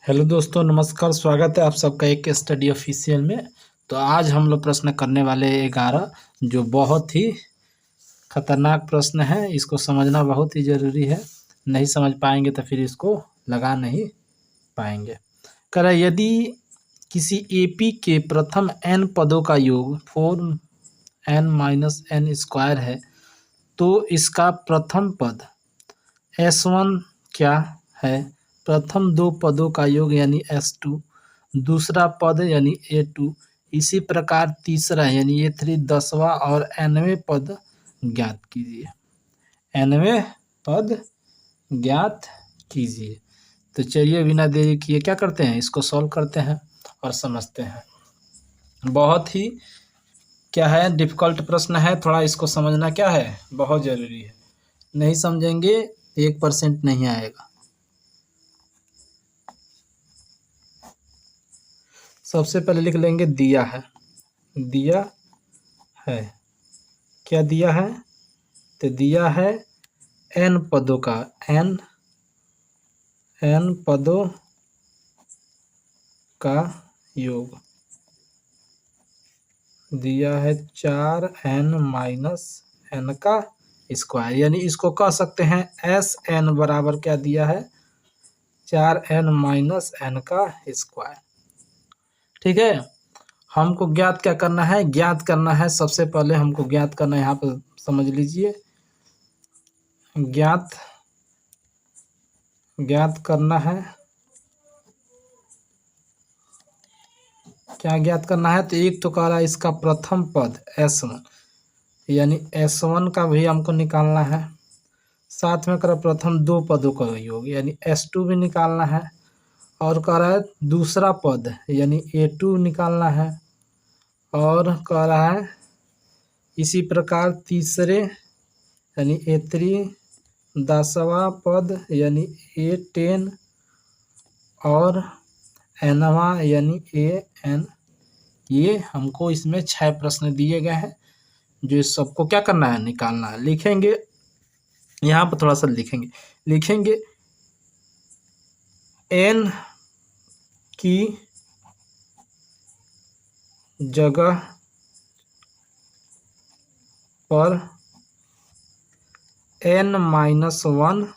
Hello दोस्तों, नमस्कार। स्वागत है आप सबका एक स्टडी ऑफिशियल में। तो आज हम लोग प्रश्न करने वाले 11 जो बहुत ही खतरनाक प्रश्न है। इसको समझना बहुत ही ज़रूरी है। नहीं समझ पाएंगे तो फिर इसको लगा नहीं पाएंगे। कह रहा है, यदि किसी एपी के प्रथम n पदों का योग 4n-n² है तो इसका प्रथम पद S1 क्या है। प्रथम दो पदों का योग यानी S2, दूसरा पद यानी A2, इसी प्रकार तीसरा यानी A3, 10वां और nवें पद ज्ञात कीजिए। nवें पद ज्ञात कीजिए। तो चलिए बिना देरी किए क्या करते हैं, इसको सॉल्व करते हैं और समझते हैं। बहुत ही क्या है, डिफ़िकल्ट प्रश्न है। थोड़ा इसको समझना क्या है, बहुत ज़रूरी है। नहीं समझेंगे 1% नहीं आएगा। सबसे पहले लिख लेंगे दिया है। दिया है, क्या दिया है, तो दिया है n पदों का n पदों का योग दिया है 4n-n का स्क्वायर, यानी इसको कह सकते हैं Sn बराबर क्या दिया है, 4n-n का स्क्वायर। ठीक है, हमको ज्ञात क्या करना है, ज्ञात करना है। सबसे पहले हमको ज्ञात करना है, यहाँ पर समझ लीजिए, ज्ञात करना है। क्या ज्ञात करना है, तो एक तो कह रहा है इसका प्रथम पद S1, यानी S1 का भी हमको निकालना है। साथ में कह रहा प्रथम दो पदों का योग यानी S2 भी निकालना है। और कह रहा है दूसरा पद यानी A2 निकालना है। और कह रहा है इसी प्रकार तीसरे यानी A3, 10वां पद यानी A10 और nवां यानी AN। ये हमको इसमें 6 प्रश्न दिए गए हैं, जो इस सबको क्या करना है, निकालना है। लिखेंगे, यहाँ पर थोड़ा सा लिखेंगे n की जगह पर n-1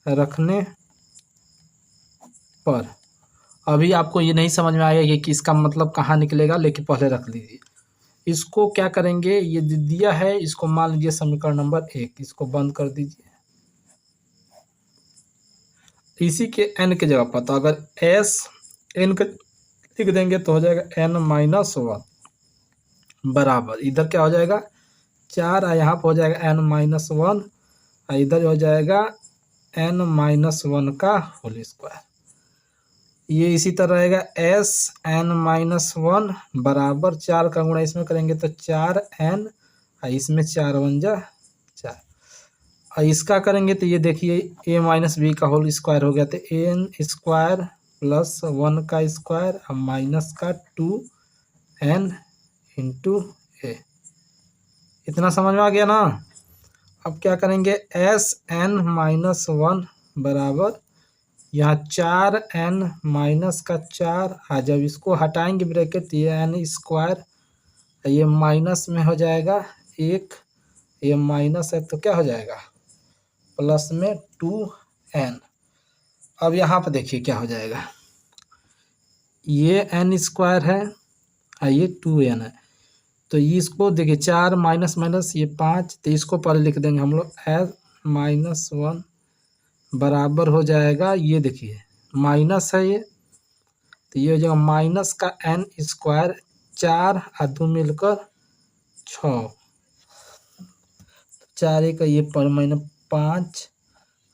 रखने पर। अभी आपको ये नहीं समझ में आएगा कि इसका मतलब कहाँ निकलेगा, लेकिन पहले रख लीजिए। इसको क्या करेंगे, ये दिया है, इसको मान लीजिए समीकरण नंबर 1, इसको बंद कर दीजिए। इसी के n की जगह पर, तो अगर S n का लिख देंगे तो हो जाएगा n-1 बराबर, इधर क्या हो जाएगा 4, यहाँ पर हो जाएगा n-1, इधर हो जाएगा n-1 का होल स्क्वायर। ये इसी तरह रहेगा Sn-1 बराबर 4 का गुणा इसमें करेंगे तो 4n, इसमें 4 × 4। और इसका करेंगे तो ये देखिए a-b का होल स्क्वायर हो गया, तो n² + 1 का स्क्वायर और माइनस का 2n × a। इतना समझ में आ गया ना। अब क्या करेंगे, Sn-1 बराबर यहाँ 4n-4, जब इसको हटाएंगे ब्रैकेट, ये n², ये माइनस में हो जाएगा 1, ये माइनस है तो क्या हो जाएगा प्लस में 2n। अब यहाँ पर देखिए क्या हो जाएगा, ये n² है और ये 2n है, तो इसको देखिए 4 माइनस माइनस ये 5, तो इसको पहले लिख देंगे हम लोग S-1 बराबर हो जाएगा, ये देखिए माइनस है ये, तो ये हो जाएगा माइनस का n², 4 और 2 मिलकर 6, 4 1 ये पर महीना 5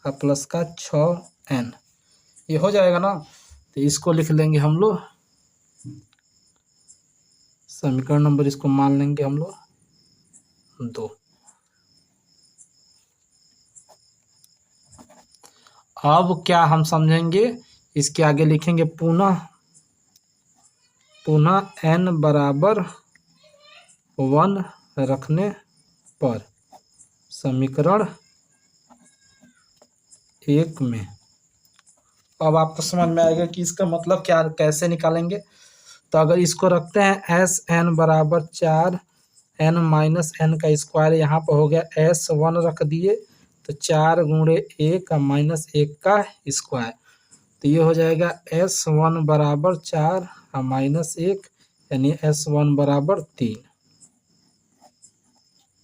और प्लस का 6n, ये हो जाएगा ना। तो इसको लिख लेंगे हम लोग समीकरण नंबर, इसको मान लेंगे हम लोग 2। अब क्या हम समझेंगे, इसके आगे लिखेंगे पुनः n बराबर 1 रखने पर समीकरण 1 में अब आपको समझ में आएगा कि इसका मतलब क्या, कैसे निकालेंगे। तो अगर इसको रखते हैं एस एन बराबर 4 एन माइनस एन का स्क्वायर, यहाँ पर हो गया एस 1 रख दिए तो 4 गुणे 1 माइनस 1 का स्क्वायर, तो ये हो जाएगा S1 बराबर 4 माइनस 1 यानी S1 बराबर 3।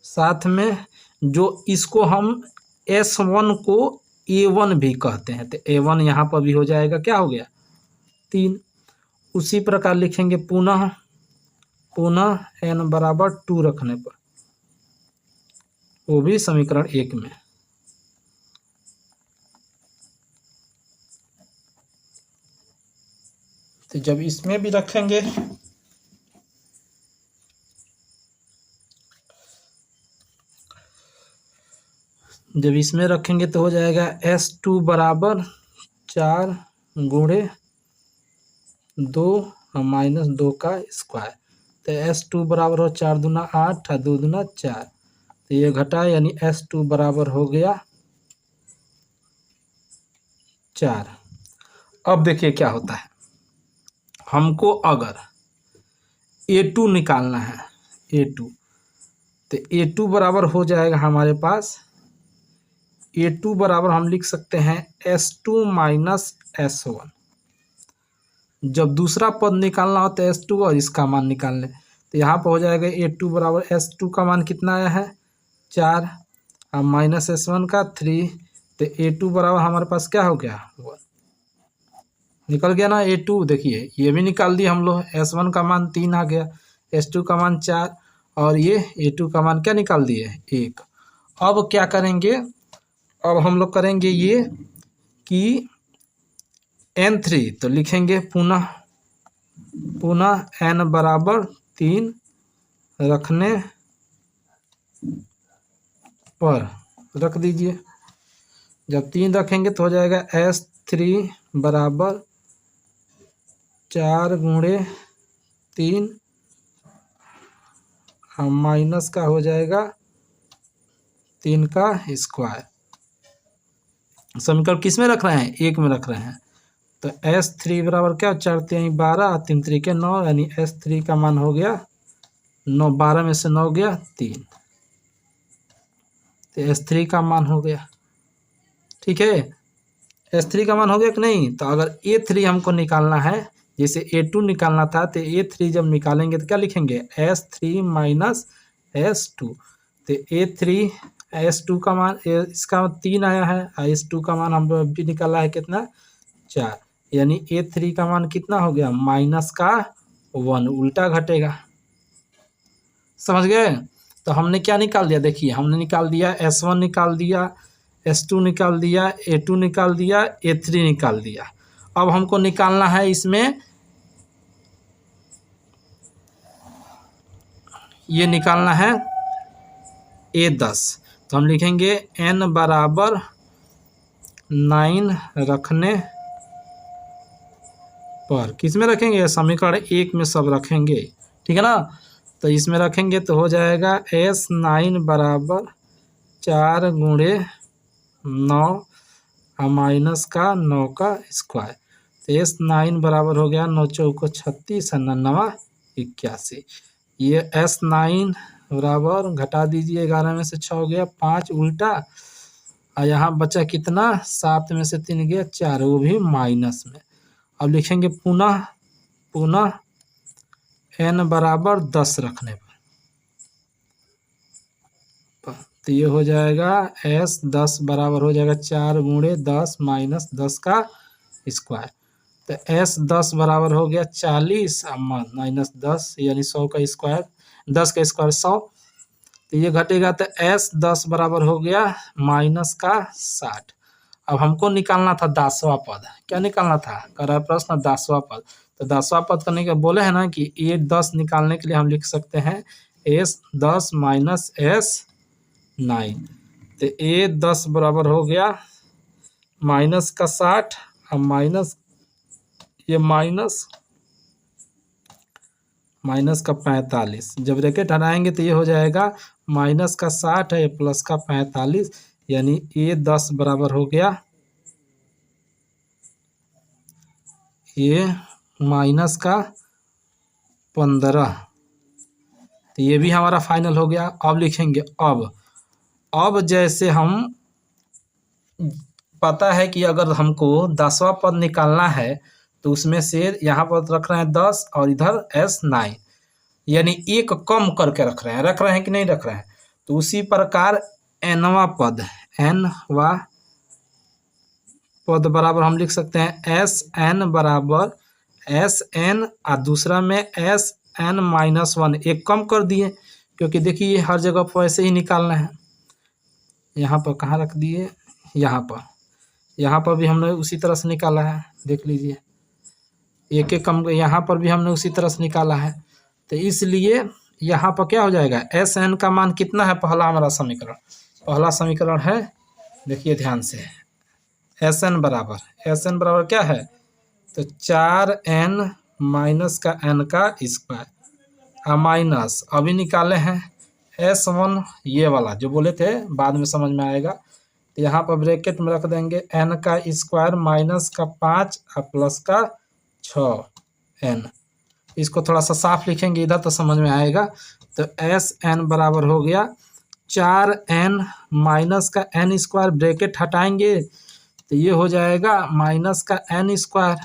साथ में जो इसको हम S1 को A1 भी कहते हैं, तो A1 यहाँ पर भी हो जाएगा, क्या हो गया 3। उसी प्रकार लिखेंगे पुनः n बराबर 2 रखने पर, वो भी समीकरण 1 में। तो जब इसमें भी रखेंगे तो हो जाएगा S2 बराबर 4 गुणे 2 माइनस 2 का स्क्वायर, तो S2 बराबर हो 4 दूना 8 और 2 दूना 4, तो ये घटा यानी S2 बराबर हो गया 4। अब देखिए क्या होता है, हमको अगर A2 निकालना है, A2, तो A2 बराबर हो जाएगा हमारे पास, A2 बराबर हम लिख सकते हैं S2 माइनस S1। जब दूसरा पद निकालना हो तो S2 और इसका मान निकाल लें, तो यहाँ पर हो जाएगा A2 बराबर S2 का मान कितना आया है 4 और माइनस S1 का 3, तो A2 बराबर हमारे पास क्या हो गया 1 निकल गया ना। A2 देखिए ये भी निकाल दिया हम लोग, S1 का मान 3 आ गया, S2 का मान 4 और ये A2 का मान क्या निकाल दिए 1। अब क्या करेंगे, अब हम लोग करेंगे ये कि N3, तो लिखेंगे पुनः n बराबर 3 रखने पर रख दीजिए। जब 3 रखेंगे तो हो जाएगा S3 बराबर 4 गुणे 3 माइनस का हो जाएगा 3 का स्क्वायर। समीकरण किस में रख रहे हैं 1 में रख रहे हैं, तो S3 बराबर क्या 4 3 12 3 3 के 9 यानी S3 का मान हो गया 9, 12 में से 9 गया 3, तो S3 का मान हो गया। ठीक है, S3 का मान हो गया कि नहीं। तो अगर A3 हमको निकालना है, जैसे A2 निकालना था, तो A3 जब निकालेंगे तो क्या लिखेंगे S3 माइनस S2, तो A3 S2 का मान इसका 3 आया है, S2 का मान हम भी निकाला है कितना 4, यानी A3 का मान कितना हो गया माइनस का 1, उल्टा घटेगा। समझ गए। तो हमने क्या निकाल दिया, देखिए हमने निकाल दिया S1 निकाल दिया, S2 निकाल दिया, A2 निकाल दिया, A3 निकाल दिया। अब हमको निकालना है इसमें ये निकालना है A10, तो हम लिखेंगे n बराबर 9 रखने पर, किस में रखेंगे समीकरण 1 में सब रखेंगे, ठीक है ना। तो इसमें रखेंगे तो हो जाएगा S9 बराबर 4 गुणे 9 माइनस का 9 का स्क्वायर, तो S9 बराबर हो गया 9 चौको 36 और 9 81। ये S9 बराबर घटा दीजिए, 11 में से 6 हो गया 5 उल्टा, और यहाँ बचा कितना 7 में से 3 गया 4, वो भी माइनस में। अब लिखेंगे पुनः n बराबर 10 रखने पर, तो ये हो जाएगा S10 बराबर हो जाएगा 4 गुणे 10 माइनस 10 का स्क्वायर, तो S10 बराबर हो गया 40 माइनस 10 यानी 100 का स्क्वायर, 10 का स्क्वायर 100, तो ये घटेगा, तो S10 बराबर हो गया माइनस का 60। अब हमको निकालना था 10वां पद, क्या निकालना था कर रहा है प्रश्न 10वां पद, तो 10वां पद करने के बोले हैं ना कि A10 निकालने के लिए हम लिख सकते हैं S10 माइनस S9, तो A10 बराबर हो गया माइनस का 60 और माइनस ये माइनस का 45, जब ब्रैकेट हटाएंगे तो ये हो जाएगा माइनस का 60 है प्लस का 45, यानी A10 बराबर हो गया ये माइनस का 15, तो ये भी हमारा फाइनल हो गया। अब लिखेंगे अब जैसे हम पता है कि अगर हमको 10वां पद निकालना है तो उसमें से यहाँ पर रख रहे हैं 10 और इधर S9, यानी एक कम करके रख रहे हैं कि नहीं रख रहे हैं। तो उसी प्रकार nवां पद बराबर हम लिख सकते हैं Sn बराबर Sn और दूसरा में Sn-1, एक कम कर दिए क्योंकि देखिए हर जगह पर ऐसे ही निकालना है। यहाँ पर कहाँ रख दिए, यहाँ पर भी हमने उसी तरह से निकाला है, देख लीजिए एक एक कम, यहाँ पर भी हमने उसी तरह से निकाला है। तो इसलिए यहाँ पर क्या हो जाएगा, Sn का मान कितना है, पहला समीकरण है, देखिए ध्यान से, Sn बराबर क्या है, तो 4n माइनस का n का स्क्वायर माइनस अभी निकाले हैं S1, ये वाला जो बोले थे बाद में समझ में आएगा। तो यहाँ पर ब्रैकेट में रख देंगे n का स्क्वायर माइनस का 5 और प्लस का 6n। इसको थोड़ा सा साफ लिखेंगे इधर तो समझ में आएगा। तो Sn बराबर हो गया 4n माइनस का n स्क्वायर, ब्रैकेट हटाएंगे तो ये हो जाएगा माइनस का n स्क्वायर,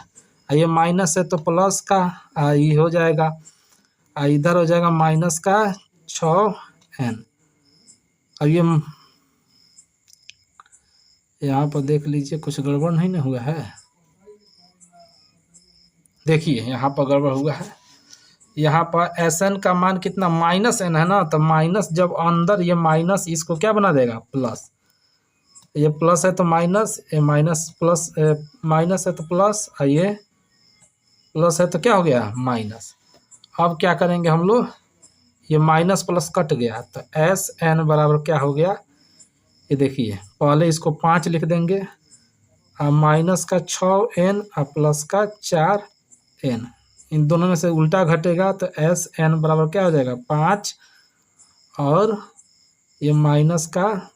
ये माइनस है तो प्लस का ये हो जाएगा, इधर हो जाएगा माइनस का 6n। अब ये यहाँ पर देख लीजिए कुछ गड़बड़ नहीं ना हुआ है, देखिए यहाँ पर गड़बड़ हुआ है। यहाँ पर Sn का मान कितना, -n है ना, तो माइनस जब अंदर ये माइनस इसको क्या बना देगा, प्लस, ये प्लस है तो माइनस, ये माइनस प्लस, माइनस है तो प्लस, ये प्लस है तो क्या हो गया, माइनस। अब क्या करेंगे हम लोग, ये माइनस प्लस कट गया तो Sn बराबर क्या हो गया, ये देखिए पहले इसको 5 लिख देंगे और माइनस का 6n और प्लस का 4n, इन दोनों में से उल्टा घटेगा तो Sn बराबर क्या हो जाएगा, 5 और ये माइनस का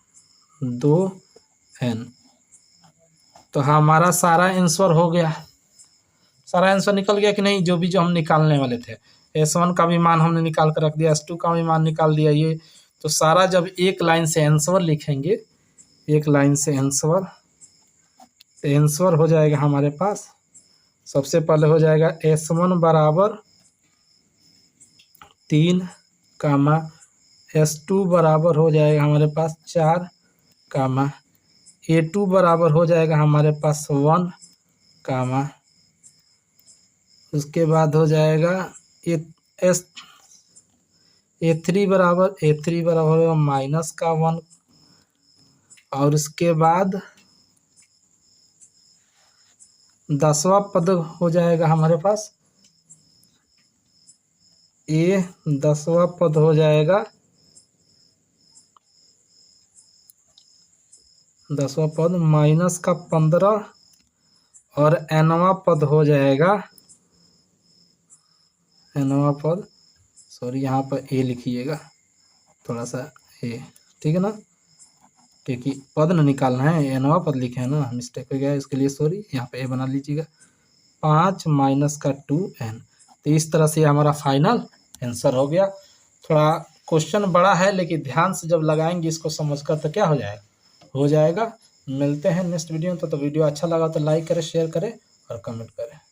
2n। तो हमारा सारा आंसर हो गया, सारा आंसर निकल गया कि नहीं, जो हम निकालने वाले थे। S1 का भी मान हमने निकाल कर रख दिया, S2 का भी मान निकाल दिया। ये तो सारा जब एक लाइन से आंसर लिखेंगे, एक लाइन से आंसर हो जाएगा हमारे पास। सबसे पहले हो जाएगा S1 बराबर 3, S2 बराबर हो जाएगा हमारे पास 4, A2 बराबर हो जाएगा हमारे पास 1, उसके बाद हो जाएगा A3 बराबर होगा माइनस का 1, और उसके बाद 10वां पद हो जाएगा हमारे पास, 10वां पद हो जाएगा, 10वां पद माइनस का 15, और nवां पद हो जाएगा, nवां पद, सॉरी यहाँ पर A लिखिएगा थोड़ा सा, A ठीक है ना, क्योंकि पद न निकालना है, nवां पद लिखे हैं ना, मिस्टेक हो गया, इसके लिए सॉरी, यहाँ पे A बना लीजिएगा, 5 माइनस का 2n। तो इस तरह से हमारा फाइनल आंसर हो गया। थोड़ा क्वेश्चन बड़ा है लेकिन ध्यान से जब लगाएंगे इसको समझकर तो क्या हो जाएगा। मिलते हैं नेक्स्ट वीडियो में। तो वीडियो अच्छा लगा तो लाइक करें, शेयर करें और कमेंट करें।